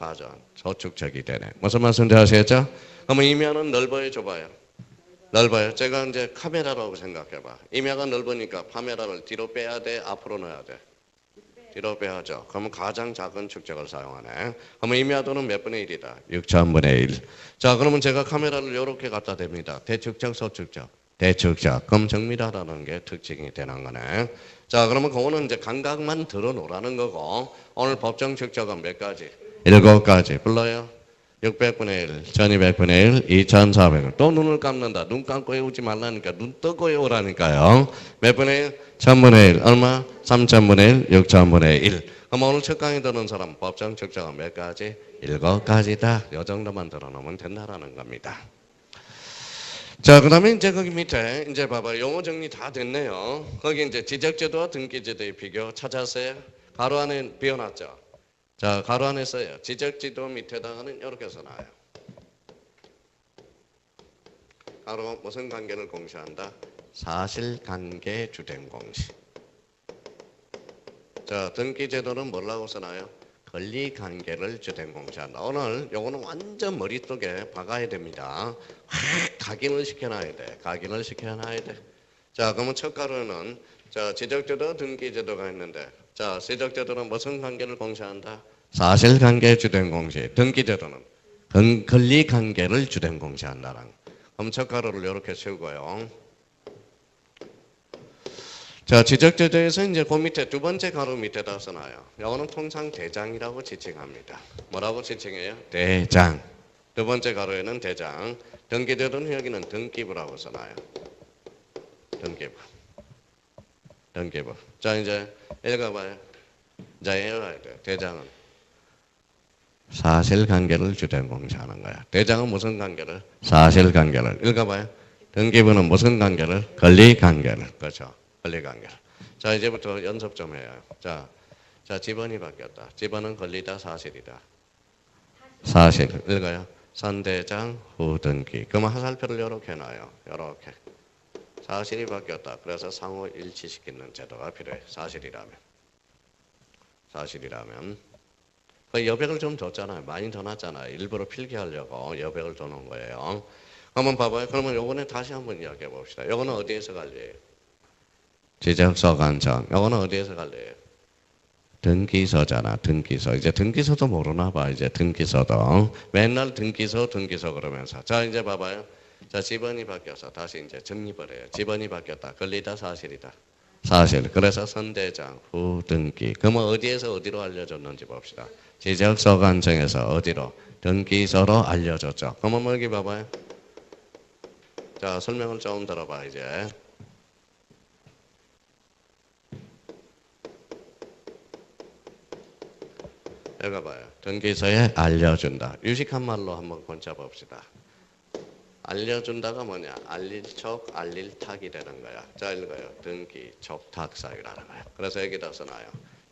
저축척이 되네. 무슨 말씀인지 아시겠죠? 그러면 이면은 넓어요, 좁아요? 넓어요. 제가 이제 카메라라고 생각해봐. 이면가 넓으니까 카메라를 뒤로 빼야 돼? 앞으로 넣어야 돼? 뒤로 빼야죠. 그러면 가장 작은 축적을 사용하네. 그러면 임야도는 몇 분의 1이다? 6000분의 1. 자, 그러면 제가 카메라를 이렇게 갖다 댑니다. 대축적, 소축적? 대축적. 그럼 정밀하다는 게 특징이 되는 거네. 자, 그러면 그거는 이제 감각만 들어놓으라는 거고, 오늘 법정 축적은 몇 가지? 7가지. 불러요? 600분의 1, 1200분의 1, 2400. 또 눈을 감는다. 눈 감고 외우지 말라니까 눈 뜨고 외우라니까요. 몇 분의 1? 1000분의 1. 얼마? 3000분의 1, 6000분의 1. 그럼 오늘 첫 강의 듣는 사람 법정 측정은 몇 가지? 7가지다. 이 정도만 들어놓으면 된다라는 겁니다. 자, 그 다음에 이제 거기 밑에 이제 봐봐요. 용어 정리 다 됐네요. 거기 이제 지적제도와 등기제도의 비교 찾았어요? 가로 안에 비워놨죠? 자, 가로 안에 써요. 지적지도 밑에다가는 이렇게 써놔요. 가로 무슨 관계를 공시한다? 사실관계 주된 공시. 자, 등기제도는 뭐라고 써놔요? 권리관계를 주된 공시한다. 오늘 요거는 완전 머릿속에 박아야 됩니다. 확 각인을 시켜놔야 돼. 각인을 시켜놔야 돼. 자, 그러면 첫 가로는 자, 지적제도, 등기제도가 있는데 자, 지적제도는 무슨 관계를 공시한다? 사실관계 주된 공시. 등기제도는 권리관계를 주된 공시한다는. 그럼 첫 가로를 이렇게 세우고요. 자, 지적제도에서 이제 그 밑에 두 번째 가로 밑에다 써놔요. 이거는 통상 대장이라고 지칭합니다. 뭐라고 지칭해요? 대장. 두 번째 가로에는 대장. 등기제도는 여기는 등기부라고 써놔요. 등기부. 등기부. 자, 이제 읽어봐요. 자, 읽어야 돼요. 대장은 사실관계를 주된 공시하는 거야. 대장은 무슨 관계를? 사실관계를. 읽어봐요. 등기부는 무슨 관계를? 권리관계를. 그렇죠. 권리관계를. 자, 이제부터 연습 좀 해요. 자, 지번이 바뀌었다. 지번은 권리다, 사실이다. 사실. 읽어요. 선대장, 후등기. 그러면 하살표를 이렇게 해놔요. 이렇게. 사실이 바뀌었다. 그래서 상호 일치시키는 제도가 필요해. 사실이라면. 그 여백을 좀 줬잖아요. 많이 더 놨잖아요. 일부러 필기하려고 여백을 더 놓은 거예요. 한번 봐봐요. 그러면 요거는 다시 한번 이야기해 봅시다. 요거는 어디에서 관리해요? 지적서 간청. 요거는 어디에서 관리해요? 등기서잖아. 등기서. 이제 등기서도 모르나 봐. 이제 등기서도. 맨날 등기서 그러면서. 자, 이제 봐봐요. 자, 지번이 바뀌어서 다시 이제 정립을 해요. 지번이 바뀌었다. 권리다, 사실이다. 사실. 그래서 선대장, 후등기. 그러면 어디에서 어디로 알려줬는지 봅시다. 지적서 간청에서 어디로? 등기서로 알려줬죠. 그러면 여기 봐봐요. 자, 설명을 좀 들어봐 이제. 읽어봐요. 등기서에 알려준다. 유식한 말로 한번 권차 봅시다. 알려준다가 뭐냐? 알릴 척, 알릴 탁이 되는 거야. 자, 읽어요. 등기, 촉탁 사유라는 거야. 그래서 여기다 써놔요.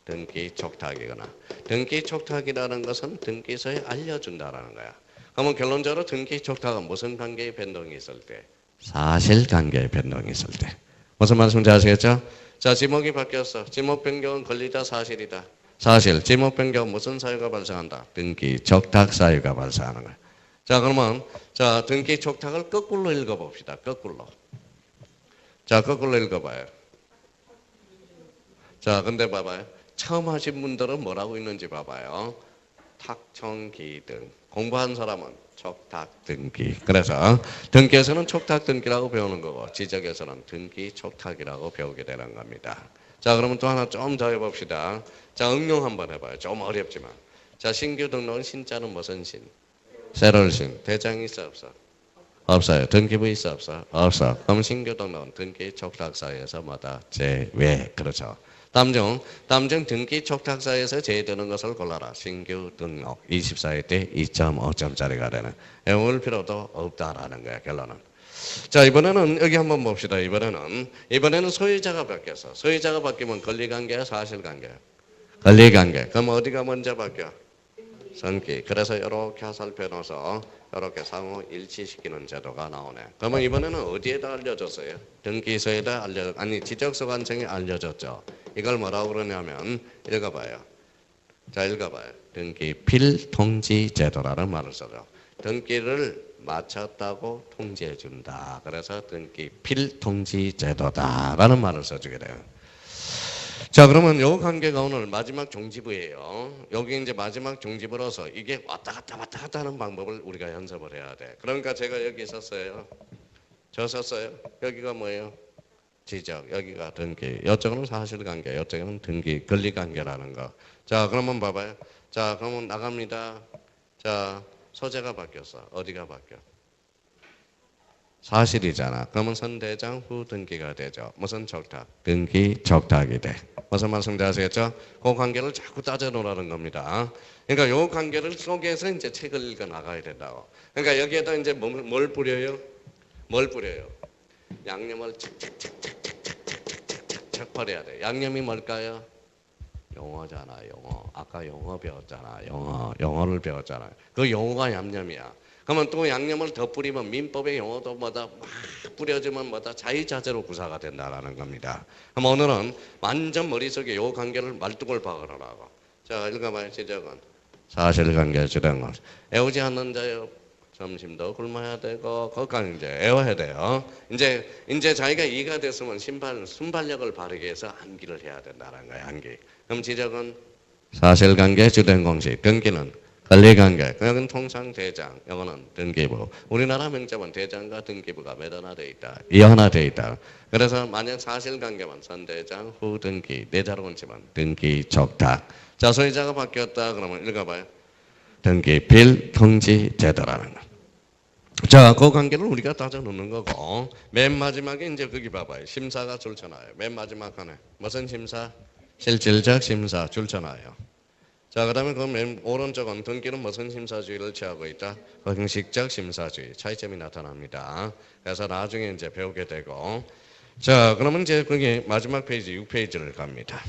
등기 촉탁이거나. 등기 촉탁이라는 것은 등기소에 알려준다라는 거야. 그러면 결론적으로 등기 촉탁은 무슨 관계의 변동이 있을 때? 사실관계의 변동이 있을 때. 무슨 말씀인지 아시겠죠? 자, 지목이 바뀌었어. 지목 변경은 권리다 사실이다. 사실. 지목 변경은 무슨 사유가 발생한다? 등기 촉탁 사유가 발생하는 거야. 자, 그러면 자, 등기 촉탁을 거꾸로 읽어봅시다. 거꾸로. 자, 거꾸로 읽어봐요. 자, 근데 봐봐요. 처음 하신 분들은 뭐라고 있는지 봐봐요. 탁청기등. 공부한 사람은 촉탁 등기. 그래서 등기에서는 촉탁 등기라고 배우는 거고 지적에서는 등기 촉탁이라고 배우게 되는 겁니다. 자, 그러면 또 하나 좀 더 해봅시다. 자, 응용 한번 해봐요. 좀 어렵지만. 자, 신규 등록은 신자는 무슨 신? 세럴신. 대장이 있어 없어? 없어요. 등기부 있어 없어? 없어. 그럼 신규 등록은 등기 촉탁 사유에서 뭐다? 제외. 그렇죠. 다음 중 등기 촉탁 사유에서 제외되는 것을 골라라. 신규 등록 24회 때 2.5점짜리가 되는. 외울 필요도 없다라는 거야. 결론은. 자, 이번에는 여기 한번 봅시다. 이번에는 소유자가 바뀌었어. 소유자가 바뀌면 권리관계야 사실관계야? 권리관계. 그럼 어디가 먼저 바뀌어? 선기. 그래서 이렇게 살펴놓아서 이렇게 상호 일치시키는 제도가 나오네. 그러면 이번에는 어디에다 알려줬어요? 등기소에다 지적소관청에 알려줬죠. 이걸 뭐라고 그러냐면 읽어봐요. 자, 읽어봐요. 등기 필통지 제도라는 말을 써요. 등기를 마쳤다고 통지해 준다. 그래서 등기 필통지 제도다라는 말을 써주게 돼요. 자, 그러면 요 관계가 오늘 마지막 종지부예요. 여기 이제 마지막 종지부로서 이게 왔다 갔다 하는 방법을 우리가 연습을 해야 돼. 그러니까 제가 여기 썼어요. 저 썼어요. 여기가 뭐예요? 지적. 여기가 등기. 이쪽은 사실관계. 이쪽은 등기, 권리관계라는 거. 자, 그러면 봐봐요. 자, 그러면 나갑니다. 자, 소재가 바뀌었어. 어디가 바뀌어? 사실이잖아. 그러면 선대장 후 등기가 되죠. 무슨 촉탁? 등기 촉탁이 돼. 무슨 말씀인지 아시겠죠? 그 관계를 자꾸 따져놓으라는 겁니다. 그러니까 요 관계를 속에서 이제 책을 읽어 나가야 된다고. 그러니까 여기에다 이제 뭘 뿌려요? 뭘 뿌려요? 양념을 착착착착착착착착 버려야 돼. 양념이 뭘까요? 용어잖아, 용어. 아까 용어 배웠잖아, 영어를 배웠잖아. 그 용어가 양념이야. 그러면 또 양념을 더 뿌리면 민법의 용어도 뭐다 막 뿌려주면 뭐다 자유자재로 구사가 된다라는 겁니다. 그럼 오늘은 완전 머릿속에 요 관계를 말뚝을 박으라고. 자, 읽어봐요. 지적은 사실관계 주된 애우지 않는 자요. 점심도 굶어야 되고 거기까지 이제 애워야 돼요. 이제 자기가 이해가 됐으면 순발력을 바르게 해서 암기를 해야 된다는 거예요. 암기. 그럼 지적은 사실관계 주된 공식. 등기는 권리관계. 여기는 통상 대장. 이거는 등기부. 우리나라 명제는 대장과 등기부가 몇 하나 돼 있다. 이 하나 돼 있다. 그래서 만약 사실관계만 선대장 후 등기. 내자로 얹히면 등기 촉탁. 자, 소유자가 바뀌었다. 그러면 읽어봐요. 등기 필통지 제도라는 거. 자, 그 관계를 우리가 따져 놓는 거고 맨 마지막에 이제 거기 봐봐요. 심사가 줄쳐놔요. 맨 마지막 하네. 무슨 심사? 실질적 심사 줄쳐놔요. 자, 그 다음에 그 맨 오른쪽은 등기는 무슨 심사주의를 취하고 있다? 형식적 심사주의. 차이점이 나타납니다. 그래서 나중에 이제 배우게 되고. 자, 그러면 이제 거기 마지막 페이지 6페이지를 갑니다.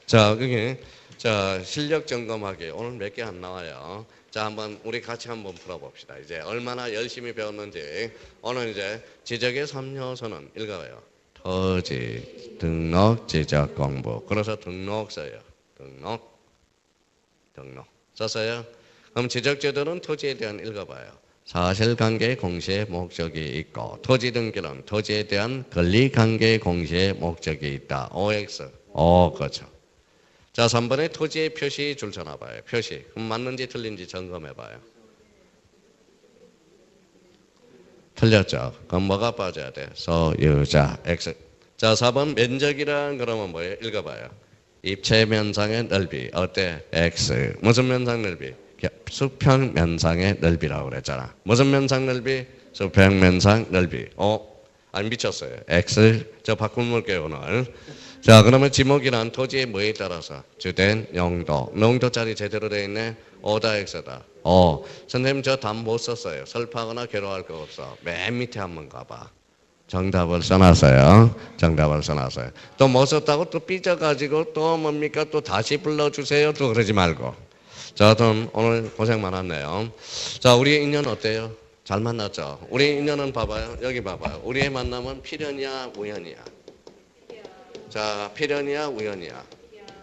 자, 거기 자, 실력 점검하기. 오늘 몇 개 안 나와요. 자, 한번 우리 같이 한번 풀어봅시다. 이제 얼마나 열심히 배웠는지. 오늘 이제 지적의 3요소는 읽어봐요. 토지, 등록, 지적, 공부. 그래서 등록 써요. 등록 썼어요. 그럼 지적제도는 토지에 대한 읽어봐요. 사실관계 공시의 목적이 있고 토지 등기는 토지에 대한 권리관계 공시의 목적이 있다. OX. 그렇죠. 자, 3번에 토지의 표시 줄쳐놔봐요. 표시. 그럼 맞는지 틀린지 점검해봐요. 틀렸죠. 그럼 뭐가 빠져야 돼? 소유자. X. 자, 4번 면적이란 그러면 뭐예요? 읽어봐요. 입체 면상의 넓이. 어때? X. 무슨 면상 넓이? 수평 면상의 넓이라고 그랬잖아. 무슨 면상 넓이? 수평 면상 넓이. 안 미쳤어요. X. 저 바꿔놓을게요, 오늘. 자, 그러면 지목이란 토지의 뭐에 따라서? 주된 용도. 용도짜리 제대로 되어 있네? O다 X다. 선생님 저 답 못 썼어요. 설파하거나 괴로워할 거 없어. 맨 밑에 한번 가봐. 정답을 써놨어요. 정답을 써놨어요. 또 못 썼다고 또 삐져가지고 또 뭡니까? 또 다시 불러주세요. 또 그러지 말고. 자, 그럼 오늘 고생 많았네요. 자, 우리의 인연 어때요? 잘 만났죠? 우리 인연은 봐봐요. 여기 봐봐요. 우리의 만남은 필연이야, 우연이야? 자, 필연이야, 우연이야?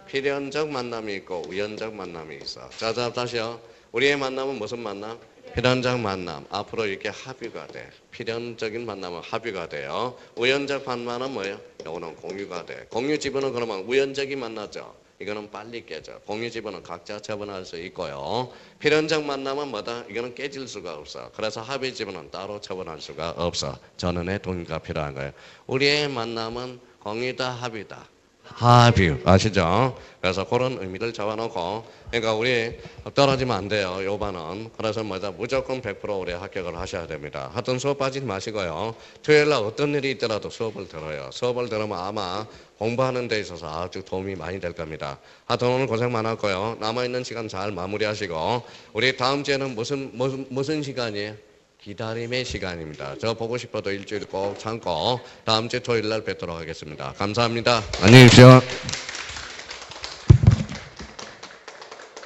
필연적 만남이 있고 우연적 만남이 있어. 자, 다시요. 우리의 만남은 무슨 만남? 필연적 만남. 앞으로 이렇게 합의가 돼. 필연적인 만남은 합의가 돼요. 우연적 만남은 뭐예요? 이거는 공유가 돼. 공유 집어는 그러면 우연적이 만나죠. 이거는 빨리 깨져. 공유 집어는 각자 처분할 수 있고요. 필연적 만남은 뭐다? 이거는 깨질 수가 없어. 그래서 합의 집어는 따로 처분할 수가 없어. 전원의 동의가 필요한 거예요. 우리의 만남은 공유다, 합의다. 합의 아시죠? 그래서 그런 의미를 잡아놓고 그러니까 우리 떨어지면 안 돼요. 요반은. 그래서 뭐다 무조건 100% 우리 합격을 하셔야 됩니다. 하여튼 수업 빠지지 마시고요. 토요일날 어떤 일이 있더라도 수업을 들어요. 수업을 들으면 아마 공부하는 데 있어서 아주 도움이 많이 될 겁니다. 하여튼 오늘 고생 많았고요. 남아있는 시간 잘 마무리하시고 우리 다음 주에는 무슨 시간이에요? 기다림의 시간입니다. 저 보고 싶어도 일주일 꼭 참고 다음 주 토요일 날 뵙도록 하겠습니다. 감사합니다. 안녕히 계십시오.